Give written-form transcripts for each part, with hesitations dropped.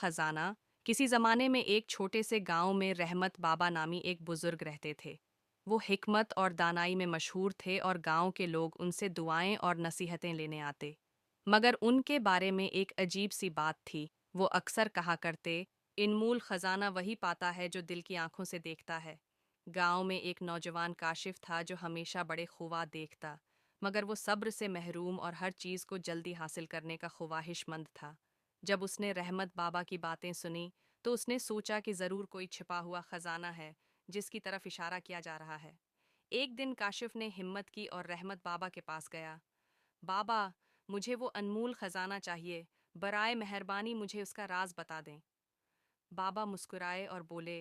खजाना। किसी ज़माने में एक छोटे से गांव में रहमत बाबा नामी एक बुजुर्ग रहते थे। वो हिकमत और दानाई में मशहूर थे और गांव के लोग उनसे दुआएं और नसीहतें लेने आते। मगर उनके बारे में एक अजीब सी बात थी। वो अक्सर कहा करते, इनमूल खजाना वही पाता है जो दिल की आंखों से देखता है। गांव में एक नौजवान काशिफ था जो हमेशा बड़े ख्वाह देखता, मगर वो सब्र से महरूम और हर चीज़ को जल्दी हासिल करने का ख्वाहिशमंद था। जब उसने रहमत बाबा की बातें सुनी तो उसने सोचा कि ज़रूर कोई छिपा हुआ खजाना है जिसकी तरफ इशारा किया जा रहा है। एक दिन काशिफ ने हिम्मत की और रहमत बाबा के पास गया। बाबा, मुझे वो अनमोल खजाना चाहिए, बराए मेहरबानी मुझे उसका राज बता दें। बाबा मुस्कुराए और बोले,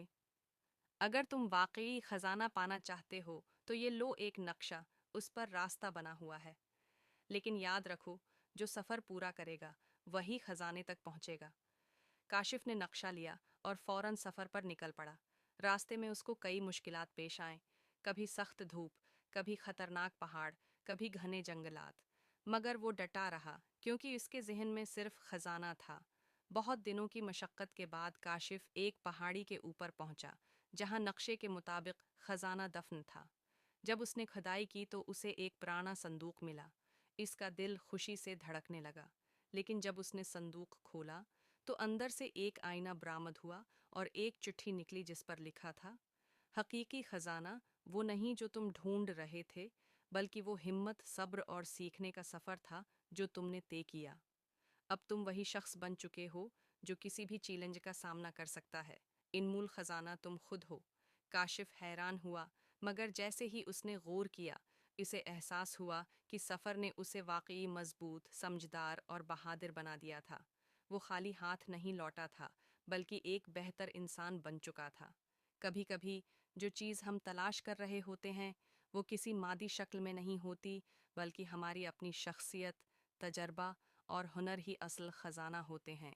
अगर तुम वाकई खजाना पाना चाहते हो तो ये लो एक नक्शा, उस पर रास्ता बना हुआ है। लेकिन याद रखो, जो सफ़र पूरा करेगा वही खजाने तक पहुंचेगा। काशिफ ने नक्शा लिया और फौरन सफ़र पर निकल पड़ा। रास्ते में उसको कई मुश्किलात पेश आए, कभी सख्त धूप, कभी खतरनाक पहाड़, कभी घने जंगलात। मगर वो डटा रहा क्योंकि उसके जहन में सिर्फ खजाना था। बहुत दिनों की मशक्क़त के बाद काशिफ एक पहाड़ी के ऊपर पहुंचा, जहां नक्शे के मुताबिक खजाना दफन था। जब उसने खुदाई की तो उसे एक पुराना संदूक मिला। इसका दिल खुशी से धड़कने लगा। लेकिन जब उसने संदूक खोला तो अंदर से एक आईना बरामद हुआ और एक चिट्ठी निकली जिस पर लिखा था, हकीकी खजाना वो नहीं जो तुम ढूंढ रहे थे, बल्कि वो हिम्मत, सब्र और सीखने का सफ़र था जो तुमने तय किया। अब तुम वही शख्स बन चुके हो जो किसी भी चैलेंज का सामना कर सकता है। इनमूल खजाना तुम खुद हो। काशिफ हैरान हुआ, मगर जैसे ही उसने गौर किया, इसे एहसास हुआ कि सफ़र ने उसे वाकई मजबूत, समझदार और बहादुर बना दिया था। वो खाली हाथ नहीं लौटा था, बल्कि एक बेहतर इंसान बन चुका था। कभी कभी जो चीज़ हम तलाश कर रहे होते हैं वो किसी मादी शक्ल में नहीं होती, बल्कि हमारी अपनी शख्सियत, तजर्बा और हुनर ही असल खजाना होते हैं।